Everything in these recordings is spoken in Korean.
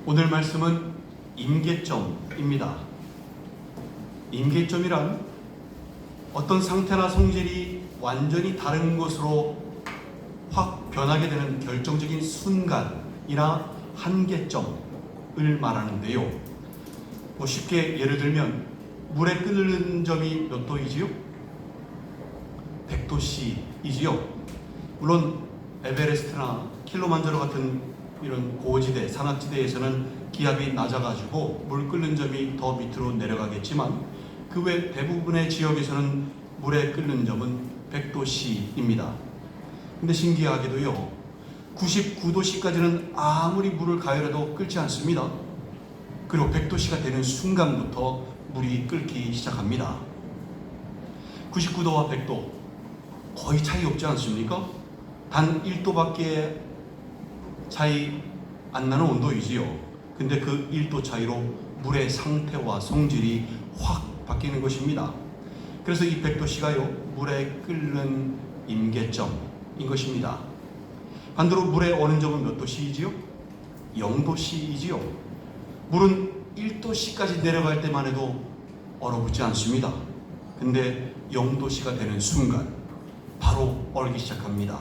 오늘 말씀은 임계점입니다. 임계점이란 어떤 상태나 성질이 완전히 다른 것으로 확 변하게 되는 결정적인 순간이나 한계점을 말하는데요. 쉽게 예를 들면 물에 끓는 점이 몇 도이지요? 100도씨이지요. 물론 에베레스트나 킬로만자로 같은 이런 고지대, 산악지대에서는 기압이 낮아가지고 물 끓는 점이 더 밑으로 내려가겠지만 그 외 대부분의 지역에서는 물에 끓는 점은 100도씨입니다. 근데 신기하게도요, 99도씨까지는 아무리 물을 가열해도 끓지 않습니다. 그리고 100도씨가 되는 순간부터 물이 끓기 시작합니다. 99도와 100도 거의 차이 없지 않습니까? 단 1도밖에 차이 안 나는 온도이지요. 근데 그 1도 차이로 물의 상태와 성질이 확 바뀌는 것입니다. 그래서 이 100도씨가요, 물에 끓는 임계점인 것입니다. 반대로 물의 어는 점은 몇 도씨이지요? 0도씨이지요. 물은 1도씨까지 내려갈 때만 해도 얼어붙지 않습니다. 근데 0도씨가 되는 순간 바로 얼기 시작합니다.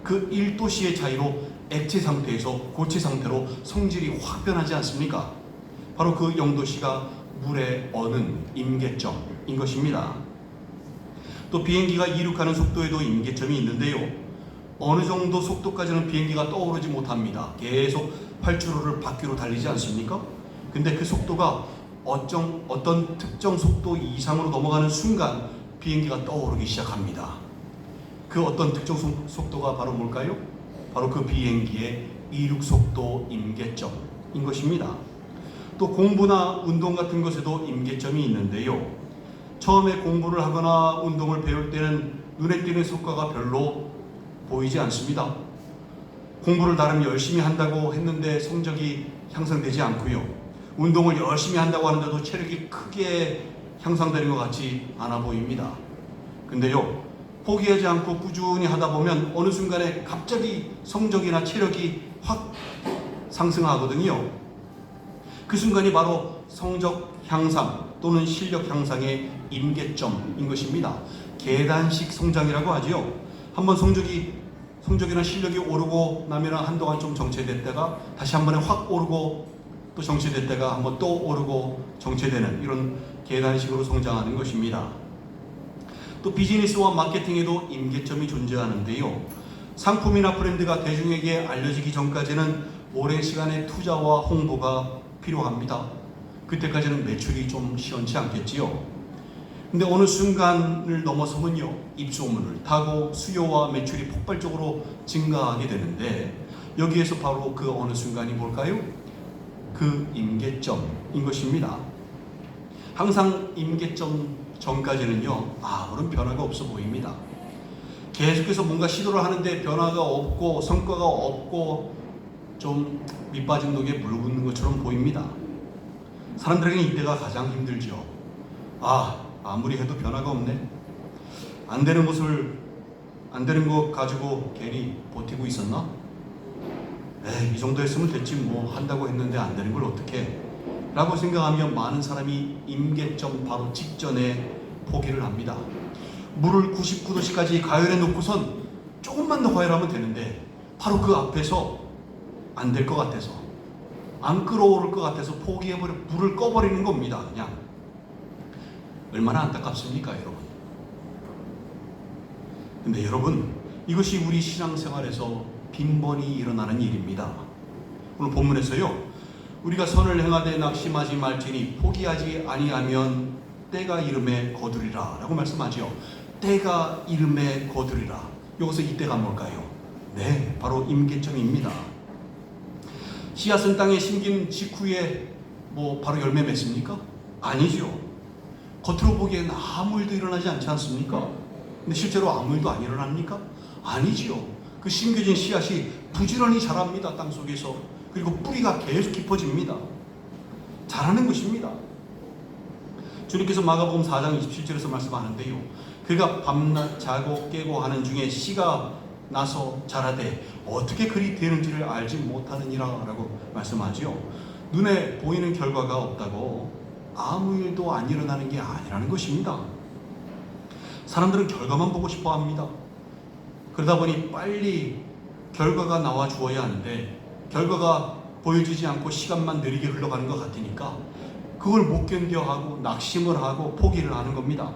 그 1도씨의 차이로 액체 상태에서 고체 상태로 성질이 확 변하지 않습니까? 바로 그 0도씨가 물에 어는 임계점인 것입니다. 또 비행기가 이륙하는 속도에도 임계점이 있는데요. 어느 정도 속도까지는 비행기가 떠오르지 못합니다. 계속 활주로를 바퀴로 달리지 않습니까? 근데 그 속도가 어떤 특정 속도 이상으로 넘어가는 순간 비행기가 떠오르기 시작합니다. 그 어떤 특정 속도가 바로 뭘까요? 바로 그 비행기의 이륙 속도 임계점인 것입니다. 또 공부나 운동 같은 것에도 임계점이 있는데요. 처음에 공부를 하거나 운동을 배울 때는 눈에 띄는 성과가 별로 보이지 않습니다. 공부를 나름 열심히 한다고 했는데 성적이 향상되지 않고요. 운동을 열심히 한다고 하는데도 체력이 크게 향상되는 것 같지 않아 보입니다. 근데요, 포기하지 않고 꾸준히 하다 보면 어느 순간에 갑자기 성적이나 체력이 확 상승하거든요. 그 순간이 바로 성적 향상 또는 실력 향상의 임계점인 것입니다. 계단식 성장이라고 하지요. 한번 성적이나 실력이 오르고 나면 한동안 좀 정체됐다가 다시 한 번에 확 오르고 또 정체됐다가 한번 또 오르고 정체되는 이런 계단식으로 성장하는 것입니다. 또 비즈니스와 마케팅에도 임계점이 존재하는데요. 상품이나 브랜드가 대중에게 알려지기 전까지는 오랜 시간의 투자와 홍보가 필요합니다. 그때까지는 매출이 좀 시원치 않겠지요. 근데 어느 순간을 넘어서면요, 입소문을 타고 수요와 매출이 폭발적으로 증가하게 되는데 여기에서 바로 그 어느 순간이 뭘까요? 그 임계점인 것입니다. 항상 임계점 전까지는요, 아무런 변화가 없어 보입니다. 계속해서 뭔가 시도를 하는데 변화가 없고 성과가 없고 좀 밑빠진 독에 물 붓는 것처럼 보입니다. 사람들에게는 이때가 가장 힘들죠. 아무리 해도 변화가 없네. 안 되는 것 가지고 괜히 버티고 있었나? 이 정도 했으면 됐지 뭐 한다고 했는데 안 되는 걸 어떡해? 라고 생각하며 많은 사람이 임계점 바로 직전에 포기를 합니다. 물을 99도씨까지 가열해 놓고선 조금만 더 가열하면 되는데 바로 그 앞에서 안 될 것 같아서, 안 끓어오를 것 같아서 포기해버려 불을 꺼버리는 겁니다. 그냥. 얼마나 안타깝습니까, 여러분? 근데 여러분, 이것이 우리 신앙생활에서 빈번히 일어나는 일입니다. 오늘 본문에서요, 우리가 선을 행하되 낙심하지 말지니 포기하지 아니하면 때가 이름에 거두리라 라고 말씀하지요. 때가 이름에 거두리라. 여기서 이때가 뭘까요? 네, 바로 임계점입니다. 씨앗은 땅에 심긴 직후에 바로 열매 맺습니까? 아니죠. 겉으로 보기엔 아무 일도 일어나지 않지 않습니까? 근데 실제로 아무 일도 안 일어납니까? 아니지요. 그 심겨진 씨앗이 부지런히 자랍니다. 땅 속에서. 그리고 뿌리가 계속 깊어집니다. 자라는 것입니다. 주님께서 마가복음 4장 27절에서 말씀하는데요. 그가 밤낮 자고 깨고 하는 중에 씨가 나서 자라되 어떻게 그리 되는지를 알지 못하느니라 라고 말씀하지요. 눈에 보이는 결과가 없다고 아무 일도 안 일어나는 게 아니라는 것입니다. 사람들은 결과만 보고 싶어 합니다. 그러다 보니 빨리 결과가 나와 주어야 하는데 결과가 보여지지 않고 시간만 느리게 흘러가는 것 같으니까 그걸 못 견뎌하고 낙심을 하고 포기를 하는 겁니다.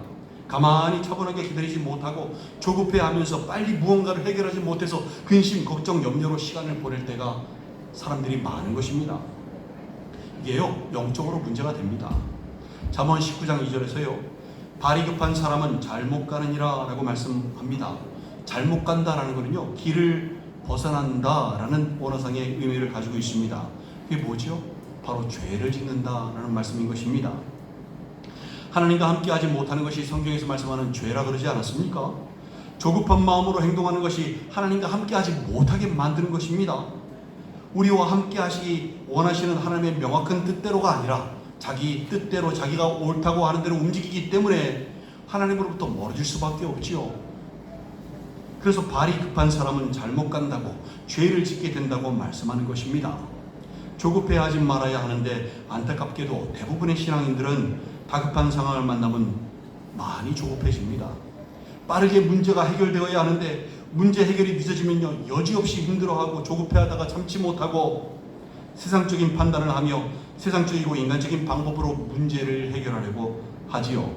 가만히 차분하게 기다리지 못하고 조급해하면서 빨리 무언가를 해결하지 못해서 근심, 걱정, 염려로 시간을 보낼 때가 사람들이 많은 것입니다. 이게요, 영적으로 문제가 됩니다. 잠언 19장 2절에서요, 발이 급한 사람은 잘못 가느니라 라고 말씀합니다. 잘못 간다라는 것은요, 길을 벗어난다라는 원어상의 의미를 가지고 있습니다. 그게 뭐죠? 바로 죄를 짓는다라는 말씀인 것입니다. 하나님과 함께하지 못하는 것이 성경에서 말씀하는 죄라 그러지 않았습니까? 조급한 마음으로 행동하는 것이 하나님과 함께하지 못하게 만드는 것입니다. 우리와 함께하시기 원하시는 하나님의 명확한 뜻대로가 아니라 자기 뜻대로 자기가 옳다고 하는 대로 움직이기 때문에 하나님으로부터 멀어질 수밖에 없지요. 그래서 발이 급한 사람은 잘못 간다고 죄를 짓게 된다고 말씀하는 것입니다. 조급해하지 말아야 하는데 안타깝게도 대부분의 신앙인들은 다급한 상황을 만나면 많이 조급해집니다. 빠르게 문제가 해결되어야 하는데 문제 해결이 늦어지면요, 여지없이 힘들어하고 조급해하다가 참지 못하고 세상적인 판단을 하며 세상적이고 인간적인 방법으로 문제를 해결하려고 하지요.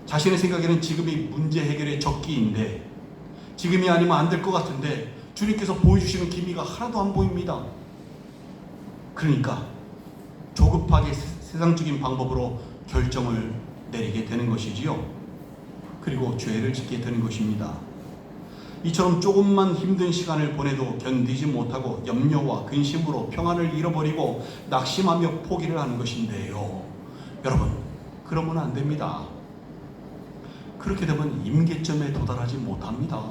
자신의 생각에는 지금이 문제 해결의 적기인데 지금이 아니면 안 될 것 같은데 주님께서 보여주시는 기미가 하나도 안 보입니다. 그러니까 조급하게 세상적인 방법으로 결정을 내리게 되는 것이지요. 그리고 죄를 짓게 되는 것입니다. 이처럼 조금만 힘든 시간을 보내도 견디지 못하고 염려와 근심으로 평안을 잃어버리고 낙심하며 포기를 하는 것인데요. 여러분, 그러면 안 됩니다. 그렇게 되면 임계점에 도달하지 못합니다.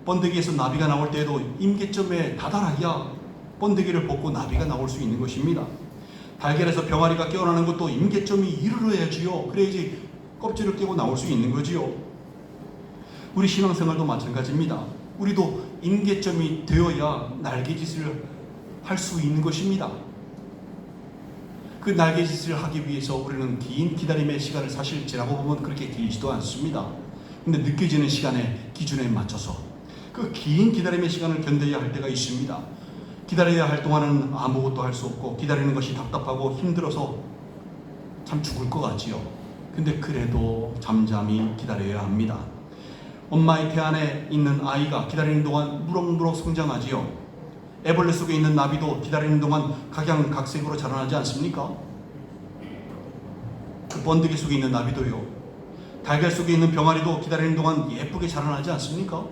번데기에서 나비가 나올 때에도 임계점에 다다라야 번데기를 벗고 나비가 나올 수 있는 것입니다. 달걀에서 병아리가 깨어나는 것도 임계점이 이르러야지요. 그래야지 껍질을 깨고 나올 수 있는 거지요. 우리 신앙생활도 마찬가지입니다. 우리도 임계점이 되어야 날개짓을 할 수 있는 것입니다. 그 날개짓을 하기 위해서 우리는 긴 기다림의 시간을 사실 지나고 보면 그렇게 길지도 않습니다. 근데 느껴지는 시간의 기준에 맞춰서 그 긴 기다림의 시간을 견뎌야 할 때가 있습니다. 기다려야 할 동안은 아무것도 할 수 없고 기다리는 것이 답답하고 힘들어서 참 죽을 것 같지요. 근데 그래도 잠잠히 기다려야 합니다. 엄마의 태 안에 있는 아이가 기다리는 동안 무럭무럭 성장하지요. 애벌레 속에 있는 나비도 기다리는 동안 각양각색으로 자라나지 않습니까? 그 번데기 속에 있는 나비도요. 달걀 속에 있는 병아리도 기다리는 동안 예쁘게 자라나지 않습니까?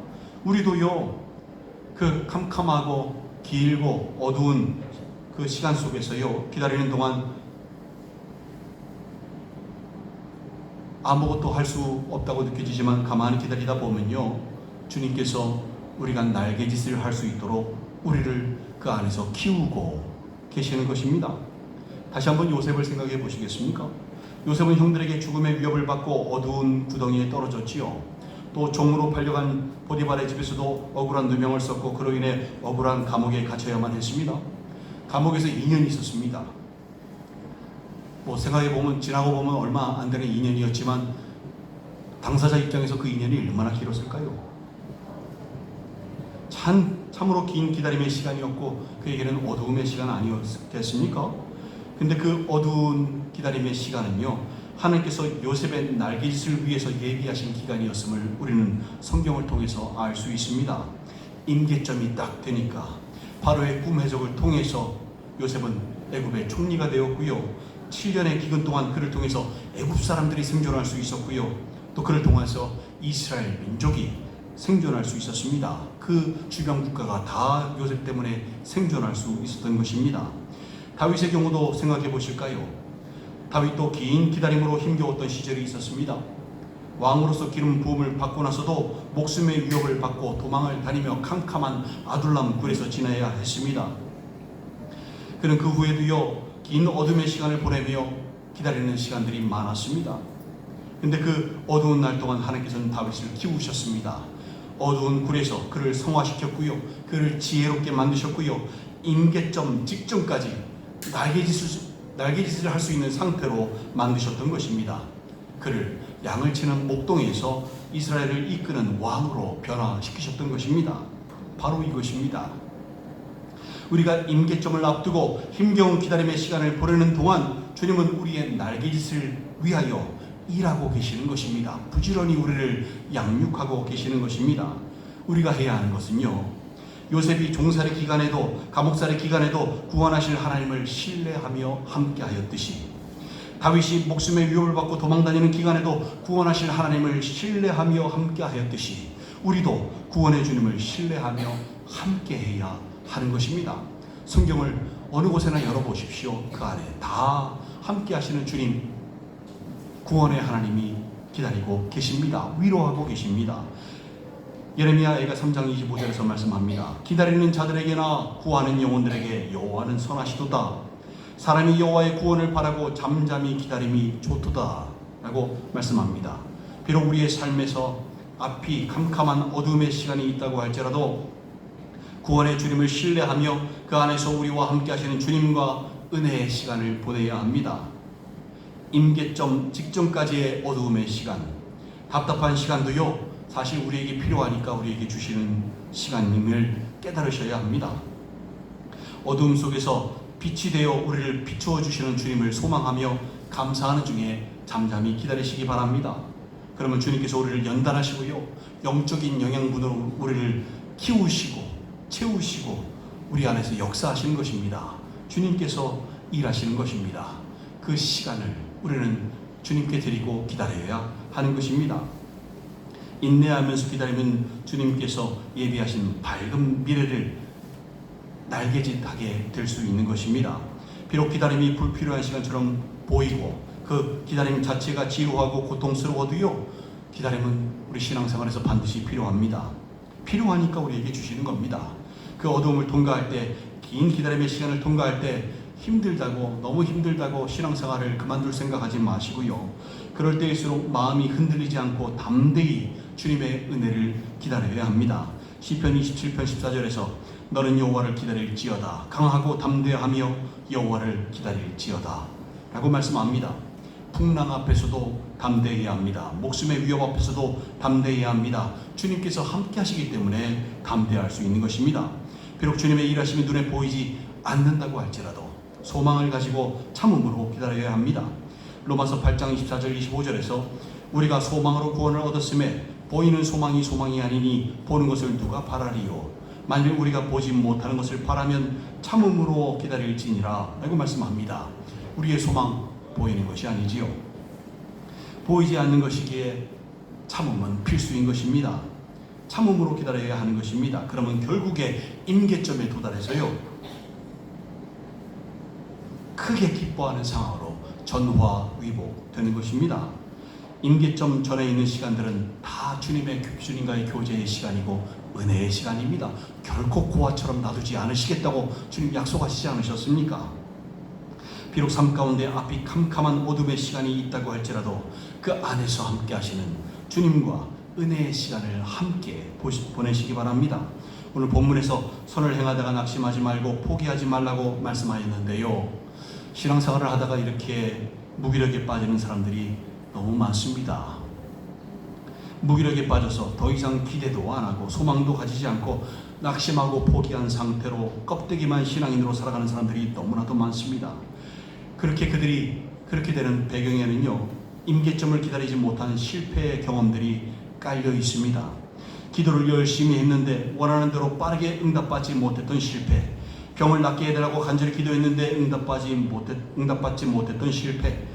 우리도요, 그 캄캄하고 길고 어두운 그 시간 속에서요, 기다리는 동안 아무것도 할 수 없다고 느껴지지만 가만히 기다리다 보면요, 주님께서 우리가 날개짓을 할 수 있도록 우리를 그 안에서 키우고 계시는 것입니다. 다시 한번 요셉을 생각해 보시겠습니까? 요셉은 형들에게 죽음의 위협을 받고 어두운 구덩이에 떨어졌지요. 또 종으로 팔려간 보디발의 집에서도 억울한 누명을 썼고 그로 인해 억울한 감옥에 갇혀야만 했습니다. 감옥에서 2년이 있었습니다. 생각해보면 지나고 보면 얼마 안 되는 2년이었지만 당사자 입장에서 그 2년이 얼마나 길었을까요? 참으로 긴 기다림의 시간이었고 그에게는 어두움의 시간 아니었겠습니까? 근데 그 어두운 기다림의 시간은요, 하나님께서 요셉의 날개짓을 위해서 예비하신 기간이었음을 우리는 성경을 통해서 알 수 있습니다. 임계점이 딱 되니까 바로의 꿈 해석을 통해서 요셉은 애굽의 총리가 되었고요. 7년의 기간 동안 그를 통해서 애굽 사람들이 생존할 수 있었고요. 또 그를 통해서 이스라엘 민족이 생존할 수 있었습니다. 그 주변 국가가 다 요셉 때문에 생존할 수 있었던 것입니다. 다윗의 경우도 생각해 보실까요? 다윗도 긴 기다림으로 힘겨웠던 시절이 있었습니다. 왕으로서 기름 부음을 받고 나서도 목숨의 위협을 받고 도망을 다니며 캄캄한 아둘람 굴에서 지내야 했습니다. 그는 그 후에도요, 긴 어둠의 시간을 보내며 기다리는 시간들이 많았습니다. 근데 그 어두운 날 동안 하나님께서는 다윗을 키우셨습니다. 어두운 굴에서 그를 성화시켰고요. 그를 지혜롭게 만드셨고요. 임계점 직전까지 날개짓을 할 수 있는 상태로 만드셨던 것입니다. 그를 양을 치는 목동에서 이스라엘을 이끄는 왕으로 변화시키셨던 것입니다. 바로 이것입니다. 우리가 임계점을 앞두고 힘겨운 기다림의 시간을 보내는 동안 주님은 우리의 날개짓을 위하여 일하고 계시는 것입니다. 부지런히 우리를 양육하고 계시는 것입니다. 우리가 해야 하는 것은요, 요셉이 종살이 기간에도 감옥살이 기간에도 구원하실 하나님을 신뢰하며 함께하였듯이, 다윗이 목숨의 위협을 받고 도망다니는 기간에도 구원하실 하나님을 신뢰하며 함께하였듯이 우리도 구원의 주님을 신뢰하며 함께해야 하는 것입니다. 성경을 어느 곳에나 열어보십시오. 그 안에 다 함께하시는 주님, 구원의 하나님이 기다리고 계십니다. 위로하고 계십니다. 예레미야가 3장 25절에서 말씀합니다. 기다리는 자들에게나 구하는 영혼들에게 여호와는 선하시도다. 사람이 여호와의 구원을 바라고 잠잠히 기다림이 좋도다 라고 말씀합니다. 비록 우리의 삶에서 앞이 캄캄한 어둠의 시간이 있다고 할지라도 구원의 주님을 신뢰하며 그 안에서 우리와 함께 하시는 주님과 은혜의 시간을 보내야 합니다. 임계점 직전까지의 어두움의 시간, 답답한 시간도요, 사실 우리에게 필요하니까 우리에게 주시는 시간임을 깨달으셔야 합니다. 어두움 속에서 빛이 되어 우리를 비추어 주시는 주님을 소망하며 감사하는 중에 잠잠히 기다리시기 바랍니다. 그러면 주님께서 우리를 연단하시고요, 영적인 영양분으로 우리를 키우시고 채우시고 우리 안에서 역사하시는 것입니다. 주님께서 일하시는 것입니다. 그 시간을 우리는 주님께 드리고 기다려야 하는 것입니다. 인내하면서 기다리면 주님께서 예비하신 밝은 미래를 날개짓하게 될 수 있는 것입니다. 비록 기다림이 불필요한 시간처럼 보이고 그 기다림 자체가 지루하고 고통스러워도요, 기다림은 우리 신앙생활에서 반드시 필요합니다. 필요하니까 우리에게 주시는 겁니다. 그 어두움을 통과할 때, 긴 기다림의 시간을 통과할 때 힘들다고, 너무 힘들다고 신앙생활을 그만둘 생각하지 마시고요, 그럴 때일수록 마음이 흔들리지 않고 담대히 주님의 은혜를 기다려야 합니다. 시편 27편 14절에서 너는 여호와를 기다릴지어다, 강하고 담대하며 여호와를 기다릴지어다 라고 말씀합니다. 풍랑 앞에서도 담대해야 합니다. 목숨의 위협 앞에서도 담대해야 합니다. 주님께서 함께 하시기 때문에 담대할 수 있는 것입니다. 비록 주님의 일하심이 눈에 보이지 않는다고 할지라도 소망을 가지고 참음으로 기다려야 합니다. 로마서 8장 24절 25절에서 우리가 소망으로 구원을 얻었음에 보이는 소망이 소망이 아니니 보는 것을 누가 바라리요. 만일 우리가 보지 못하는 것을 바라면 참음으로 기다릴지니라 라고 말씀합니다. 우리의 소망 보이는 것이 아니지요. 보이지 않는 것이기에 참음은 필수인 것입니다. 참음으로 기다려야 하는 것입니다. 그러면 결국에 임계점에 도달해서요, 크게 기뻐하는 상황으로 전화위복되는 것입니다. 임계점 전에 있는 시간들은 다 주님과의 교제의 시간이고 은혜의 시간입니다. 결코 고아처럼 놔두지 않으시겠다고 주님 약속하시지 않으셨습니까? 비록 삶 가운데 앞이 캄캄한 어둠의 시간이 있다고 할지라도 그 안에서 함께 하시는 주님과 은혜의 시간을 함께 보내시기 바랍니다. 오늘 본문에서 선을 행하다가 낙심하지 말고 포기하지 말라고 말씀하셨는데요, 신앙생활을 하다가 이렇게 무기력에 빠지는 사람들이 너무 많습니다. 무기력에 빠져서 더 이상 기대도 안 하고 소망도 가지지 않고 낙심하고 포기한 상태로 껍데기만 신앙인으로 살아가는 사람들이 너무나도 많습니다. 그렇게 되는 배경에는요, 임계점을 기다리지 못한 실패의 경험들이 깔려 있습니다. 기도를 열심히 했는데 원하는 대로 빠르게 응답받지 못했던 실패, 병을 낫게 해달라고 간절히 기도했는데 응답받지 못했던 실패,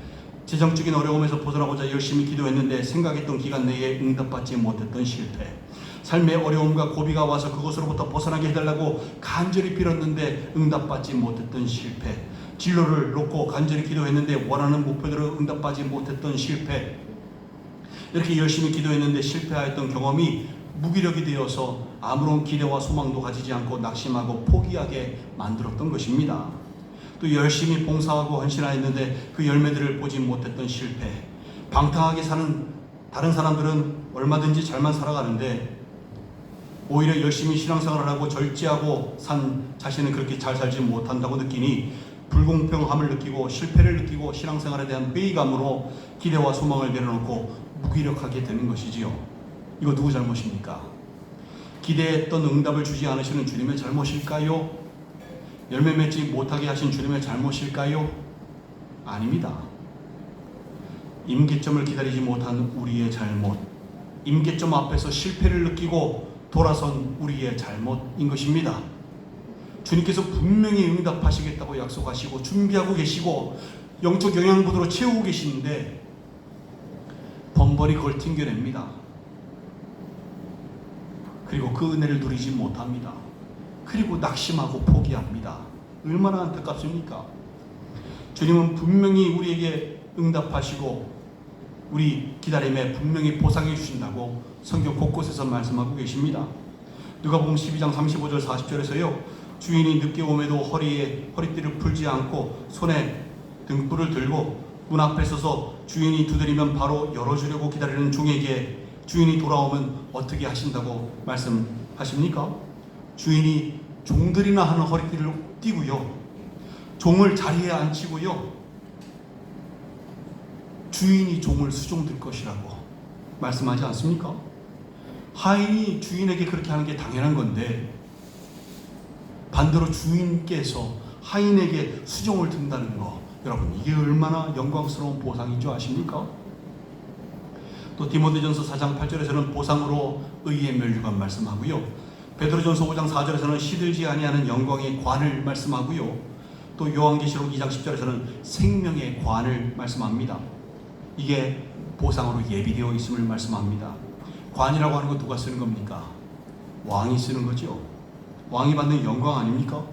재정적인 어려움에서 벗어나고자 열심히 기도했는데 생각했던 기간 내에 응답받지 못했던 실패, 삶의 어려움과 고비가 와서 그것으로부터 벗어나게 해달라고 간절히 빌었는데 응답받지 못했던 실패, 진로를 놓고 간절히 기도했는데 원하는 목표대로 응답받지 못했던 실패, 이렇게 열심히 기도했는데 실패하였던 경험이 무기력이 되어서 아무런 기대와 소망도 가지지 않고 낙심하고 포기하게 만들었던 것입니다. 또 열심히 봉사하고 헌신하였는데 그 열매들을 보지 못했던 실패, 방탕하게 사는 다른 사람들은 얼마든지 잘만 살아가는데 오히려 열심히 신앙생활을 하고 절제하고 산 자신은 그렇게 잘 살지 못한다고 느끼니 불공평함을 느끼고 실패를 느끼고 신앙생활에 대한 회의감으로 기대와 소망을 내려놓고 무기력하게 되는 것이지요. 이거 누구 잘못입니까? 기대했던 응답을 주지 않으시는 주님의 잘못일까요? 열매 맺지 못하게 하신 주님의 잘못일까요? 아닙니다. 임계점을 기다리지 못한 우리의 잘못, 임계점 앞에서 실패를 느끼고 돌아선 우리의 잘못인 것입니다. 주님께서 분명히 응답하시겠다고 약속하시고 준비하고 계시고 영적 영양분으로 채우고 계시는데 번번이 그걸 튕겨냅니다. 그리고 그 은혜를 누리지 못합니다. 그리고 낙심하고 포기합니다. 얼마나 안타깝습니까? 주님은 분명히 우리에게 응답하시고 우리 기다림에 분명히 보상해 주신다고 성경 곳곳에서 말씀하고 계십니다. 누가복음 12장 35절 40절에서요. 주인이 늦게 오매도 허리띠를 풀지 않고 손에 등불을 들고 문 앞에 서서 주인이 두드리면 바로 열어주려고 기다리는 종에게 주인이 돌아오면 어떻게 하신다고 말씀하십니까? 주인이 종들이나 하는 허리띠를 띠고요. 종을 자리에 앉히고요. 주인이 종을 수종들 것이라고 말씀하지 않습니까? 하인이 주인에게 그렇게 하는 게 당연한 건데 반대로 주인께서 하인에게 수종을 든다는 거, 여러분 이게 얼마나 영광스러운 보상인 줄 아십니까? 또 디모데전서 4장 8절에서는 보상으로 의의 면류관 말씀하고요. 베드로전서 5장 4절에서는 시들지 아니하는 영광의 관을 말씀하고요. 또 요한계시록 2장 10절에서는 생명의 관을 말씀합니다. 이게 보상으로 예비되어 있음을 말씀합니다. 관이라고 하는 거 누가 쓰는 겁니까? 왕이 쓰는 거죠. 왕이 받는 영광 아닙니까?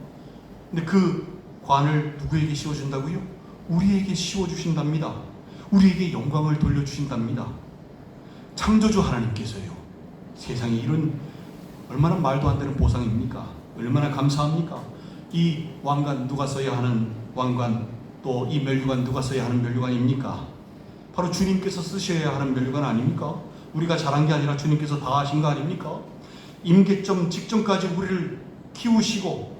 근데 그 관을 누구에게 씌워준다고요? 우리에게 씌워주신답니다. 우리에게 영광을 돌려주신답니다. 창조주 하나님께서요. 세상에 이런 얼마나 말도 안 되는 보상입니까? 얼마나 감사합니까? 이 왕관 누가 써야 하는 왕관, 또 이 면류관 누가 써야 하는 면류관입니까? 바로 주님께서 쓰셔야 하는 면류관 아닙니까? 우리가 잘한 게 아니라 주님께서 다 하신 거 아닙니까? 임계점 직전까지 우리를 키우시고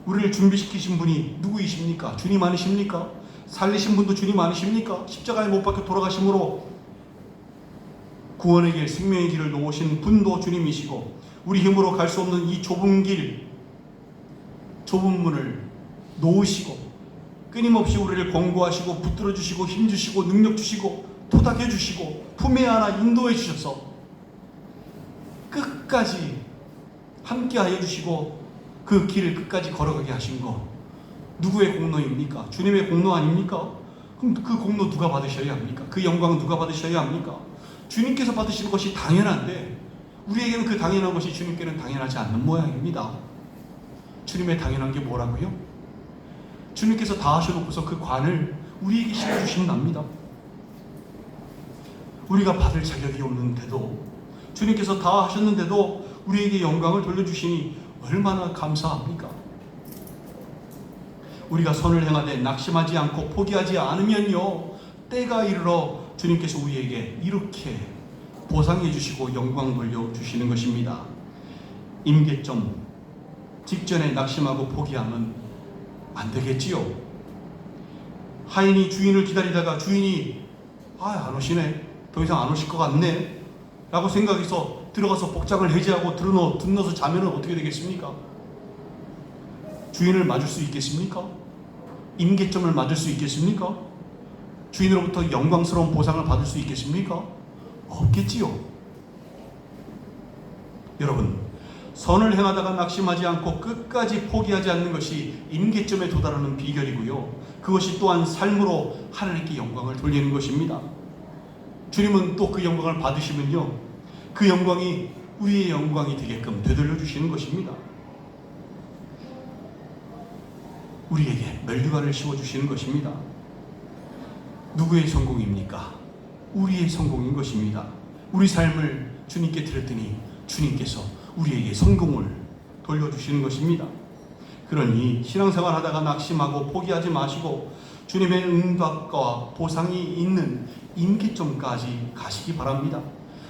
우리를 준비시키신 분이 누구이십니까? 주님 아니십니까? 살리신 분도 주님 아니십니까? 십자가에 못 박혀 돌아가심으로 구원의 길, 생명의 길을 놓으신 분도 주님이시고 우리 힘으로 갈 수 없는 이 좁은 길, 좁은 문을 놓으시고 끊임없이 우리를 권고하시고 붙들어 주시고 힘 주시고 능력 주시고 토닥여 주시고 품에 안아 인도해 주셔서 끝까지 함께하여 주시고 그 길을 끝까지 걸어가게 하신 거 누구의 공로입니까? 주님의 공로 아닙니까? 그럼 그 공로 누가 받으셔야 합니까? 그 영광 누가 받으셔야 합니까? 주님께서 받으시는 것이 당연한데 우리에게는 그 당연한 것이 주님께는 당연하지 않는 모양입니다. 주님의 당연한 게 뭐라고요? 주님께서 다 하셔놓고서 그 관을 우리에게 씌워주신답니다. 우리가 받을 자격이 없는데도 주님께서 다 하셨는데도 우리에게 영광을 돌려주시니 얼마나 감사합니까? 우리가 선을 행하되 낙심하지 않고 포기하지 않으면요 때가 이르러 주님께서 우리에게 이렇게 보상해 주시고 영광 돌려주시는 것입니다. 임계점 직전에 낙심하고 포기하면 안 되겠지요. 하인이 주인을 기다리다가 주인이 안 오시네, 더 이상 안 오실 것 같네 라고 생각해서 들어가서 복장을 해제하고 들러서 자면 어떻게 되겠습니까? 주인을 맞을 수 있겠습니까? 임계점을 맞을 수 있겠습니까? 주인으로부터 영광스러운 보상을 받을 수 있겠습니까? 없겠지요. 여러분, 선을 행하다가 낙심하지 않고 끝까지 포기하지 않는 것이 임계점에 도달하는 비결이고요. 그것이 또한 삶으로 하나님께 영광을 돌리는 것입니다. 주님은 또 그 영광을 받으시면요 그 영광이 우리의 영광이 되게끔 되돌려 주시는 것입니다. 우리에게 면류관을 씌워주시는 것입니다. 누구의 성공입니까? 우리의 성공인 것입니다. 우리 삶을 주님께 드렸더니 주님께서 우리에게 성공을 돌려주시는 것입니다. 그러니 신앙생활 하다가 낙심하고 포기하지 마시고 주님의 응답과 보상이 있는 임계점까지 가시기 바랍니다.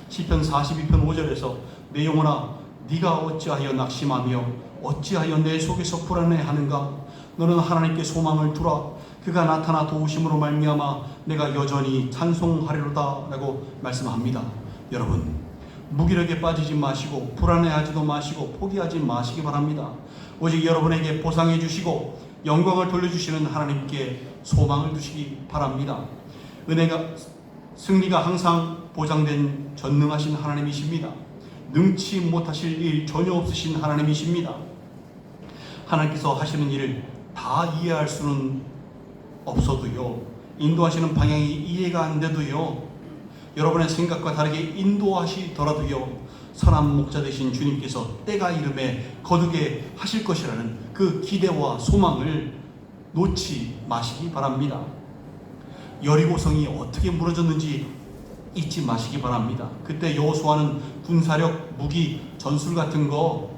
시편 42편 5절에서 내 영혼아 네가 어찌하여 낙심하며 어찌하여 내 속에서 불안해하는가? 너는 하나님께 소망을 두라. 그가 나타나 도우심으로 말미암아 내가 여전히 찬송하리로다 라고 말씀합니다. 여러분, 무기력에 빠지지 마시고 불안해하지도 마시고 포기하지 마시기 바랍니다. 오직 여러분에게 보상해 주시고 영광을 돌려주시는 하나님께 소망을 두시기 바랍니다. 승리가 항상 보장된 전능하신 하나님이십니다. 능치 못하실 일 전혀 없으신 하나님이십니다. 하나님께서 하시는 일을 다 이해할 수는 없어도요, 인도하시는 방향이 이해가 안 돼도요, 여러분의 생각과 다르게 인도하시더라도요, 선한 목자 되신 주님께서 때가 이름에 거두게 하실 것이라는 그 기대와 소망을 놓지 마시기 바랍니다. 여리고성이 어떻게 무너졌는지 잊지 마시기 바랍니다. 그때 여호수아는 군사력, 무기, 전술 같은 거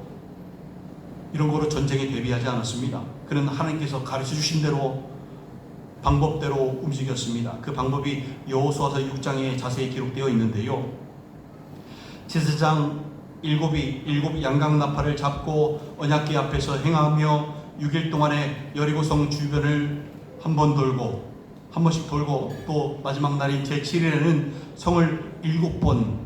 이런 거로 전쟁에 대비하지 않았습니다. 그는 하나님께서 가르쳐 주신 대로 방법대로 움직였습니다. 그 방법이 여호수아서 6장에 자세히 기록되어 있는데요. 제사장 일곱 양강나팔을 잡고 언약궤 앞에서 행하며 6일 동안에 여리고성 주변을 한 번씩 돌고 또 마지막 날인 제7일에는 성을 7번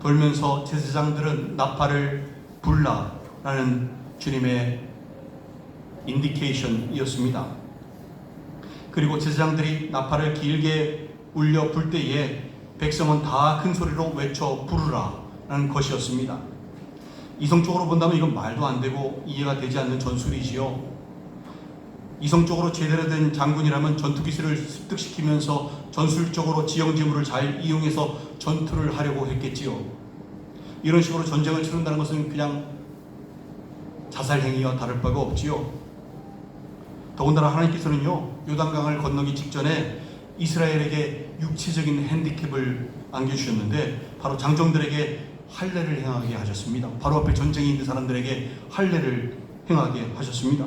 돌면서 제사장들은 나팔을 불라라는 주님의 인디케이션이었습니다. 그리고 제사장들이 나팔을 길게 울려 불 때에 백성은 다 큰 소리로 외쳐 부르라라는 것이었습니다. 이성적으로 본다면 이건 말도 안 되고 이해가 되지 않는 전술이지요. 이성적으로 제대로 된 장군이라면 전투 기술을 습득시키면서 전술적으로 지형지물을 잘 이용해서 전투를 하려고 했겠지요. 이런 식으로 전쟁을 치른다는 것은 그냥 자살행위와 다를 바가 없지요. 더군다나 하나님께서는요, 요단강을 건너기 직전에 이스라엘에게 육체적인 핸디캡을 안겨주셨는데 바로 장정들에게 할례를 행하게 하셨습니다. 바로 앞에 전쟁에 있는 사람들에게 할례를 행하게 하셨습니다.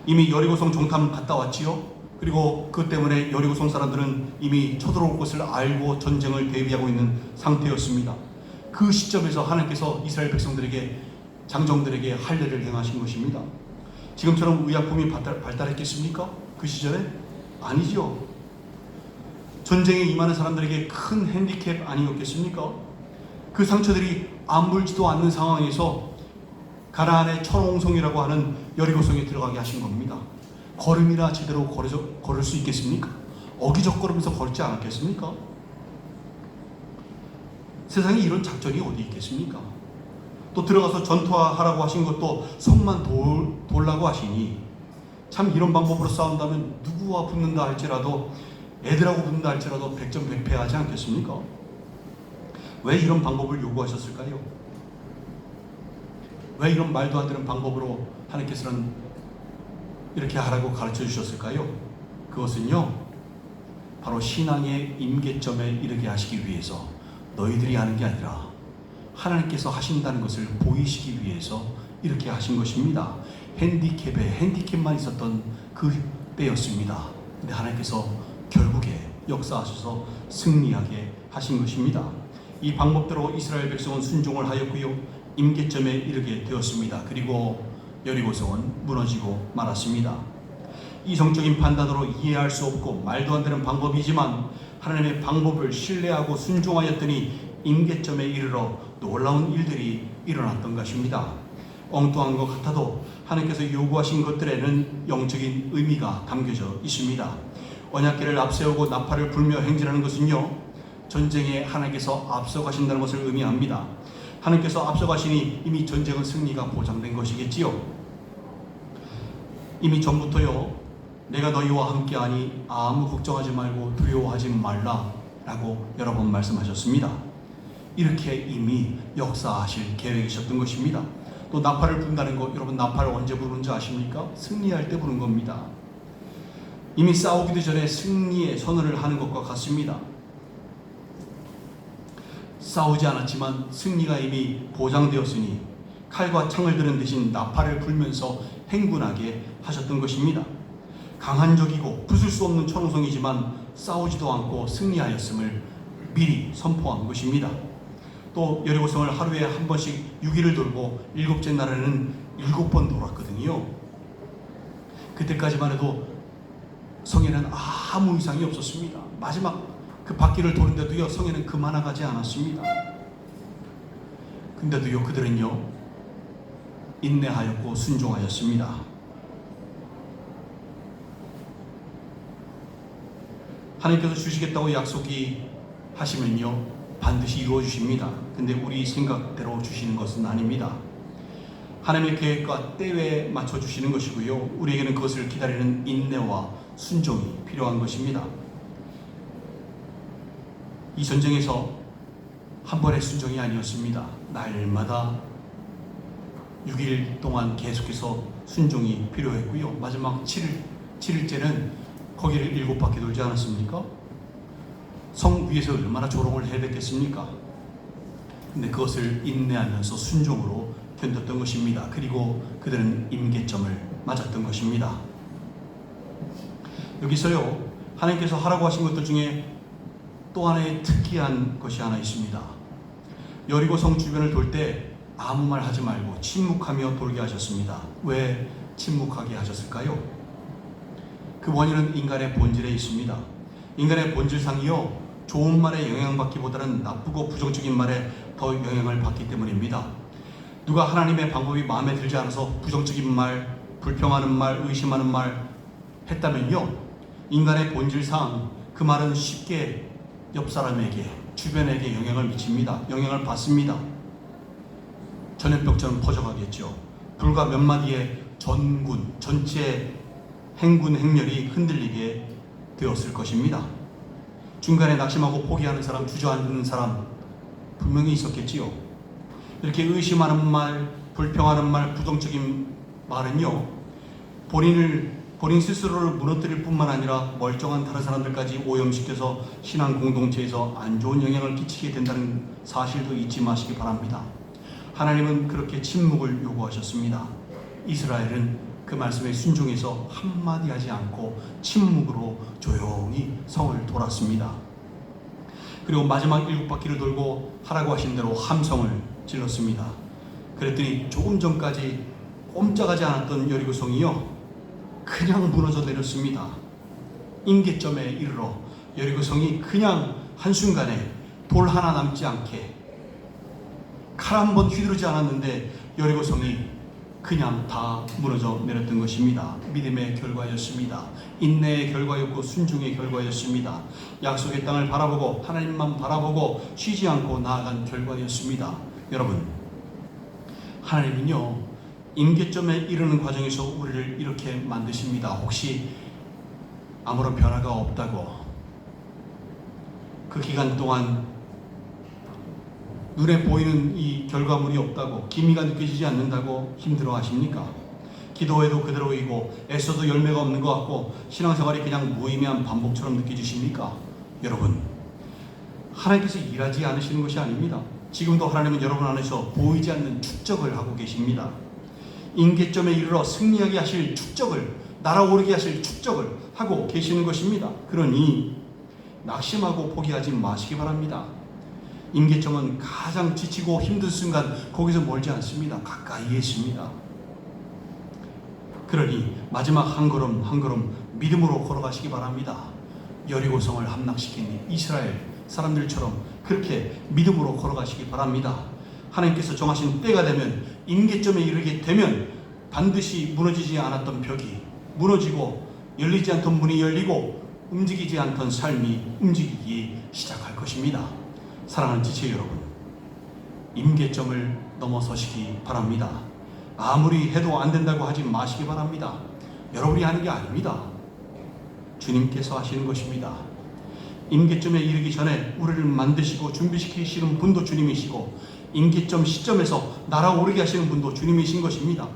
이미 여리고성 정탐 갔다 왔지요. 그리고 그 때문에 여리고성 사람들은 이미 쳐들어올 것을 알고 전쟁을 대비하고 있는 상태였습니다. 그 시점에서 하나님께서 이스라엘 백성들에게, 장정들에게 할례를 행하신 것입니다. 지금처럼 의약품이 발달했겠습니까? 그 시절에? 아니죠. 전쟁에 임하는 사람들에게 큰 핸디캡 아니었겠습니까? 그 상처들이 아물지도 않는 상황에서 가나안의 철옹성이라고 하는 여리고성에 들어가게 하신 겁니다. 걸음이나 제대로 걸을 수 있겠습니까? 어기적거리면서 걸지 않았겠습니까? 세상에 이런 작전이 어디 있겠습니까? 또 들어가서 전투하라고 하신 것도 성만 돌라고 하시니, 참 이런 방법으로 싸운다면 누구와 붙는다 할지라도, 애들하고 붙는다 할지라도 백전백패하지 않겠습니까? 왜 이런 방법을 요구하셨을까요? 왜 이런 말도 안 되는 방법으로 하나님께서는 이렇게 하라고 가르쳐 주셨을까요? 그것은요, 바로 신앙의 임계점에 이르게 하시기 위해서, 너희들이 하는 게 아니라 하나님께서 하신다는 것을 보이시기 위해서 이렇게 하신 것입니다. 핸디캡만 있었던 그 때였습니다. 근데 하나님께서 결국에 역사하셔서 승리하게 하신 것입니다. 이 방법대로 이스라엘 백성은 순종을 하였고요, 임계점에 이르게 되었습니다. 그리고 여리고성은 무너지고 말았습니다. 이성적인 판단으로 이해할 수 없고 말도 안 되는 방법이지만 하나님의 방법을 신뢰하고 순종하였더니 임계점에 이르러 놀라운 일들이 일어났던 것입니다. 엉뚱한 것 같아도 하나님께서 요구하신 것들에는 영적인 의미가 담겨져 있습니다. 언약궤를 앞세우고 나팔을 불며 행진하는 것은요, 전쟁에 하나님께서 앞서가신다는 것을 의미합니다. 하나님께서 앞서가시니 이미 전쟁은 승리가 보장된 것이겠지요. 이미 전부터요, 내가 너희와 함께하니 아무 걱정하지 말고 두려워하지 말라 라고 여러 번 말씀하셨습니다. 이렇게 이미 역사하실 계획이셨던 것입니다. 또 나팔을 분다는 것, 여러분 나팔을 언제 부르는지 아십니까? 승리할 때 부른 겁니다. 이미 싸우기도 전에 승리의 선언을 하는 것과 같습니다. 싸우지 않았지만 승리가 이미 보장되었으니 칼과 창을 드는 대신 나팔을 불면서 행군하게 하셨던 것입니다. 강한 적이고 부술 수 없는 천호성이지만 싸우지도 않고 승리하였음을 미리 선포한 것입니다. 또 여리고성을 하루에 한 번씩 6일을 돌고 일곱째 날에는 7번 돌았거든요. 그때까지만 해도 성에는 아무 이상이 없었습니다. 마지막 그 바퀴를 도는데도요, 성에는 그만아가지 않았습니다. 근데도요, 그들은요, 인내하였고 순종하였습니다. 하나님께서 주시겠다고 약속이 하시면요, 반드시 이루어 주십니다. 근데 우리 생각대로 주시는 것은 아닙니다. 하나님의 계획과 때에 맞춰 주시는 것이고요, 우리에게는 그것을 기다리는 인내와 순종이 필요한 것입니다. 이 전쟁에서 한 번의 순종이 아니었습니다. 날마다 6일 동안 계속해서 순종이 필요했고요, 마지막 7일째는 거기를 7바퀴 돌지 않았습니까? 성 위에서 얼마나 조롱을 해야 됐겠습니까? 근데 그것을 인내하면서 순종으로 견뎠던 것입니다. 그리고 그들은 임계점을 맞았던 것입니다. 여기서요, 하나님께서 하라고 하신 것들 중에 또 하나의 특이한 것이 하나 있습니다. 여리고성 주변을 돌 때 아무 말 하지 말고 침묵하며 돌게 하셨습니다. 왜 침묵하게 하셨을까요? 그 원인은 인간의 본질에 있습니다. 인간의 본질상이요, 좋은 말에 영향받기보다는 나쁘고 부정적인 말에 더 영향을 받기 때문입니다. 누가 하나님의 방법이 마음에 들지 않아서 부정적인 말, 불평하는 말, 의심하는 말 했다면요, 인간의 본질상 그 말은 쉽게 옆 사람에게, 주변에게 영향을 미칩니다. 영향을 받습니다. 전염병처럼 퍼져가겠죠. 불과 몇 마디의 전군, 전체 행군 행렬이 흔들리게 되었을 것입니다. 중간에 낙심하고 포기하는 사람, 주저앉는 사람 분명히 있었겠지요. 이렇게 의심하는 말, 불평하는 말, 부정적인 말은요, 본인 스스로를 무너뜨릴 뿐만 아니라 멀쩡한 다른 사람들까지 오염시켜서 신앙 공동체에서 안 좋은 영향을 끼치게 된다는 사실도 잊지 마시기 바랍니다. 하나님은 그렇게 침묵을 요구하셨습니다. 이스라엘은 그 말씀에 순종해서 한마디 하지 않고 침묵으로 조용히 성을 돌았습니다. 그리고 마지막 7바퀴를 돌고 하라고 하신 대로 함성을 질렀습니다. 그랬더니 조금 전까지 꼼짝하지 않았던 여리고성이요, 그냥 무너져 내렸습니다. 임계점에 이르러 여리고성이 그냥 한순간에 돌 하나 남지 않게, 칼 한 번 휘두르지 않았는데 여리고성이 그냥 다 무너져 내렸던 것입니다. 믿음의 결과였습니다. 인내의 결과였고 순종의 결과였습니다. 약속의 땅을 바라보고 하나님만 바라보고 쉬지 않고 나아간 결과였습니다. 여러분, 하나님은요, 임계점에 이르는 과정에서 우리를 이렇게 만드십니다. 혹시 아무런 변화가 없다고, 그 기간 동안 눈에 보이는 이 결과물이 없다고, 기미가 느껴지지 않는다고 힘들어 하십니까? 기도해도 그대로이고 애써도 열매가 없는 것 같고 신앙생활이 그냥 무의미한 반복처럼 느껴지십니까? 여러분, 하나님께서 일하지 않으시는 것이 아닙니다. 지금도 하나님은 여러분 안에서 보이지 않는 축적을 하고 계십니다. 임계점에 이르러 승리하게 하실 축적을, 날아오르게 하실 축적을 하고 계시는 것입니다. 그러니 낙심하고 포기하지 마시기 바랍니다. 임계점은 가장 지치고 힘든 순간 거기서 멀지 않습니다. 가까이에 있습니다. 그러니 마지막 한 걸음 한 걸음 믿음으로 걸어가시기 바랍니다. 여리고성을 함락시킨 이스라엘 사람들처럼 그렇게 믿음으로 걸어가시기 바랍니다. 하나님께서 정하신 때가 되면, 임계점에 이르게 되면 반드시 무너지지 않았던 벽이 무너지고 열리지 않던 문이 열리고 움직이지 않던 삶이 움직이기 시작할 것입니다. 사랑하는 지체 여러분, 임계점을 넘어서시기 바랍니다. 아무리 해도 안 된다고 하지 마시기 바랍니다. 여러분이 하는 게 아닙니다. 주님께서 하시는 것입니다. 임계점에 이르기 전에 우리를 만드시고 준비시키시는 분도 주님이시고, 임계점 시점에서 날아오르게 하시는 분도 주님이신 것입니다.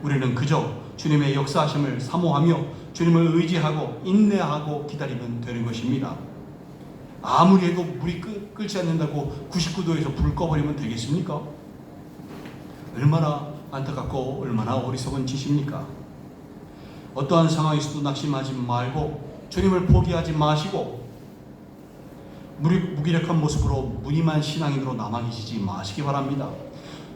우리는 그저 주님의 역사하심을 사모하며 주님을 의지하고 인내하고 기다리면 되는 것입니다. 아무리 해도 물이 끓지 않는다고 99도에서 불 꺼버리면 되겠습니까? 얼마나 안타깝고 얼마나 어리석은 짓입니까? 어떠한 상황에서도 낙심하지 말고 주님을 포기하지 마시고 무기력한 모습으로 무늬만 신앙인으로 남아 계시지 마시기 바랍니다.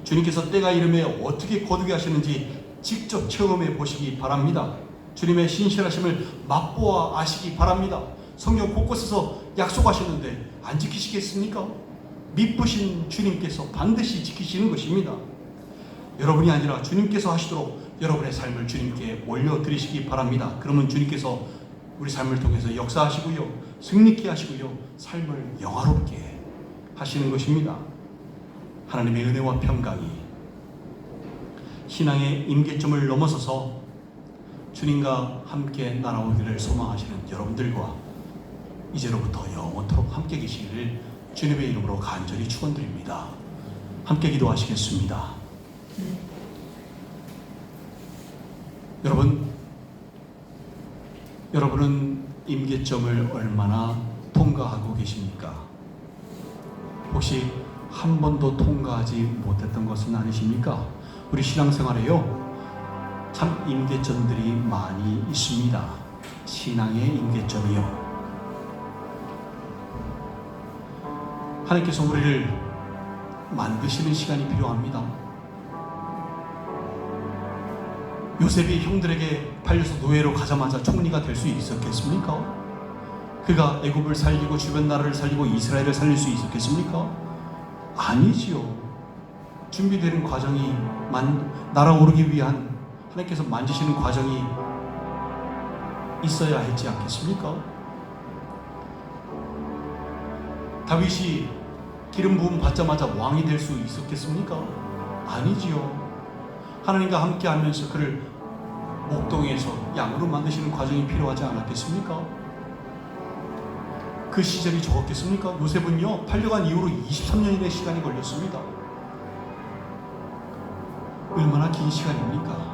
주님께서 때가 이름에 어떻게 거두게 하시는지 직접 체험해 보시기 바랍니다. 주님의 신실하심을 맛보아 아시기 바랍니다. 성경 곳곳에서 약속하셨는데 안 지키시겠습니까? 미쁘신 주님께서 반드시 지키시는 것입니다. 여러분이 아니라 주님께서 하시도록 여러분의 삶을 주님께 올려드리시기 바랍니다. 그러면 주님께서 우리 삶을 통해서 역사하시고요, 승리케 하시고요, 삶을 영화롭게 하시는 것입니다. 하나님의 은혜와 평강이 신앙의 임계점을 넘어서서 주님과 함께 날아오기를 소망하시는 여러분들과 이제로부터 영원토록 함께 계시기를 주님의 이름으로 간절히 축원드립니다. 함께 기도하시겠습니다. 여러분은 임계점을 얼마나 통과하고 계십니까? 혹시 한 번도 통과하지 못했던 것은 아니십니까? 우리 신앙생활에요, 참 임계점들이 많이 있습니다. 신앙의 임계점이요. 하나님께서 우리를 만드시는 시간이 필요합니다. 요셉이 형들에게 팔려서 노예로 가자마자 총리가 될 수 있었겠습니까? 그가 애굽을 살리고 주변 나라를 살리고 이스라엘을 살릴 수 있었겠습니까? 아니지요. 준비되는 과정이 날아오르기 위한 하나님께서 만지시는 과정이 있어야 했지 않겠습니까? 다윗이 기름 부음 받자마자 왕이 될 수 있었겠습니까? 아니지요. 하나님과 함께 하면서 그를 목동에서 양으로 만드시는 과정이 필요하지 않았겠습니까? 그 시절이 적었겠습니까? 요셉은요, 팔려간 이후로 23년의 시간이 걸렸습니다. 얼마나 긴 시간입니까?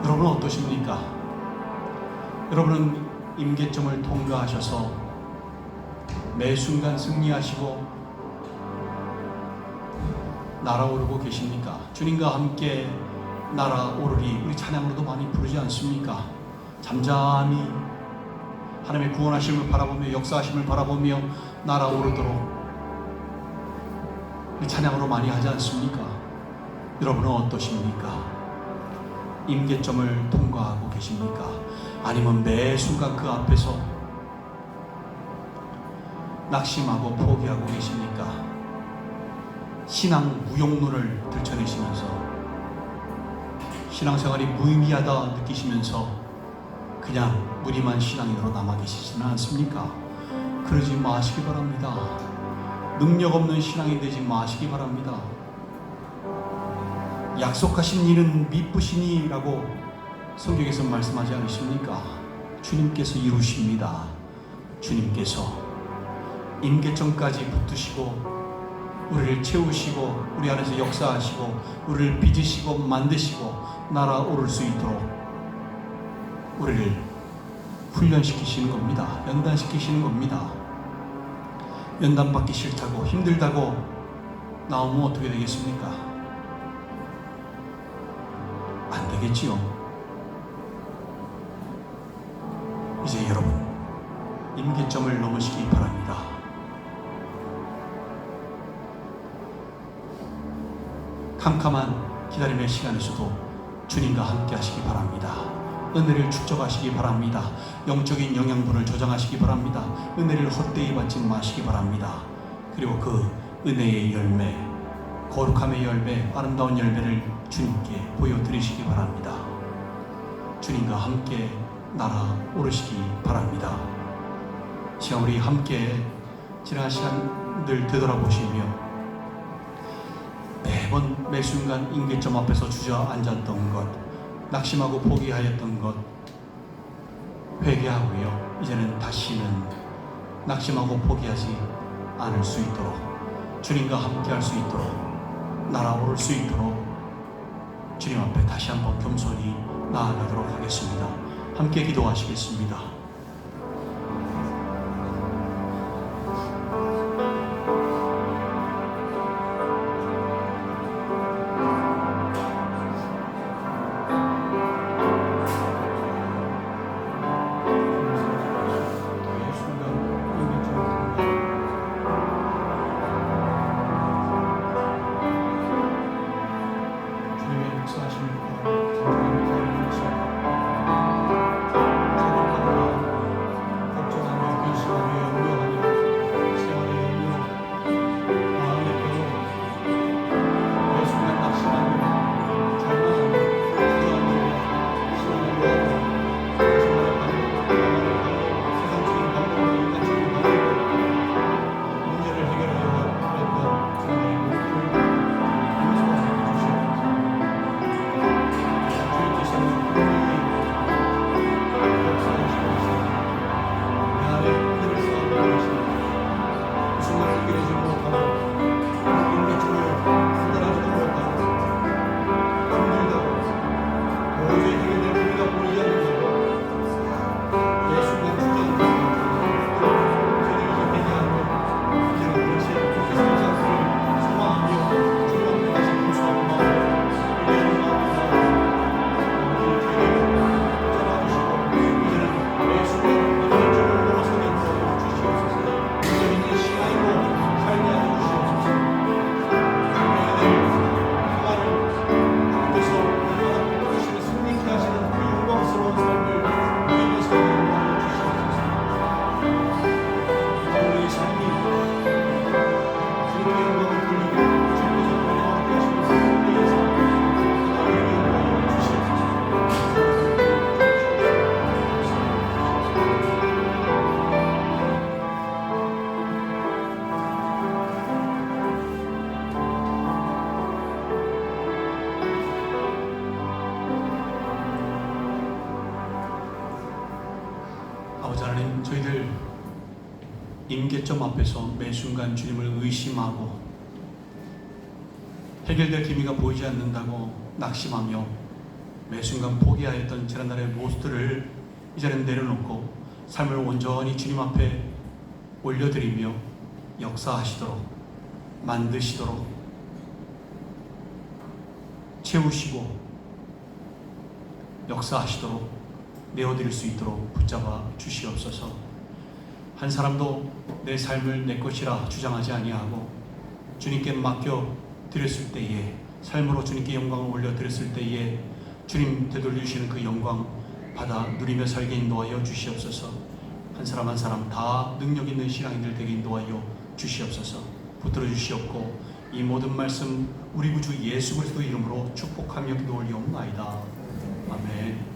여러분은 어떠십니까? 여러분은 임계점을 통과하셔서 매 순간 승리하시고 날아오르고 계십니까? 주님과 함께 날아오르리 우리 찬양으로도 많이 부르지 않습니까? 잠잠히 하나님의 구원하심을 바라보며 역사하심을 바라보며 날아오르도록 우리 찬양으로 많이 하지 않습니까? 여러분은 어떠십니까? 임계점을 통과하고 계십니까? 아니면 매 순간 그 앞에서 낙심하고 포기하고 계십니까? 신앙 무용론을 들춰내시면서 신앙생활이 무의미하다 느끼시면서 그냥 무늬만 신앙인으로 남아 계시지는 않습니까? 그러지 마시기 바랍니다. 능력 없는 신앙이 되지 마시기 바랍니다. 약속하신 일은 미쁘시니라고 성경에서 말씀하지 않으십니까? 주님께서 이루십니다. 주님께서 임계점까지 붙드시고 우리를 채우시고 우리 안에서 역사하시고 우리를 빚으시고 만드시고 날아오를 수 있도록 우리를 훈련시키시는 겁니다. 연단시키시는 겁니다. 연단받기 싫다고 힘들다고 나오면 어떻게 되겠습니까? 안 되겠지요. 이제 여러분 임계점을 넘으시기 바랍니다. 캄캄한 기다림의 시간에서도 주님과 함께 하시기 바랍니다. 은혜를 축적하시기 바랍니다. 영적인 영양분을 조장하시기 바랍니다. 은혜를 헛되이 받지 마시기 바랍니다. 그리고 그 은혜의 열매, 거룩함의 열매, 아름다운 열매를 주님께 보여드리시기 바랍니다. 주님과 함께 날아오르시기 바랍니다. 시간 우리 함께 지난 시간들 되돌아보시며 매번 매 순간 임계점 앞에서 주저앉았던 것, 낙심하고 포기하였던 것 회개하고요, 이제는 다시는 낙심하고 포기하지 않을 수 있도록 주님과 함께 할 수 있도록 날아오를 수 있도록 주님 앞에 다시 한번 겸손히 나아가도록 하겠습니다. 함께 기도하시겠습니다. 하나님, 저희들 임계점 앞에서 매 순간 주님을 의심하고 해결될 기미가 보이지 않는다고 낙심하며 매 순간 포기하였던 지난날의 모습들을 이제는 내려놓고 삶을 온전히 주님 앞에 올려드리며 역사하시도록, 만드시도록, 채우시고 역사하시도록 내어드릴 수 있도록 붙잡아 주시옵소서. 한 사람도 내 삶을 내 것이라 주장하지 아니하고 주님께 맡겨 드렸을 때에, 삶으로 주님께 영광을 올려 드렸을 때에 주님 되돌리시는 그 영광 받아 누리며 살게 인도하여 주시옵소서. 한 사람 한 사람 다 능력 있는 신앙인들 되게 인도하여 주시옵소서. 붙들어 주시옵고 이 모든 말씀 우리 구주 예수 그리스도 이름으로 축복하며 기도 올리옵나이다. 아멘.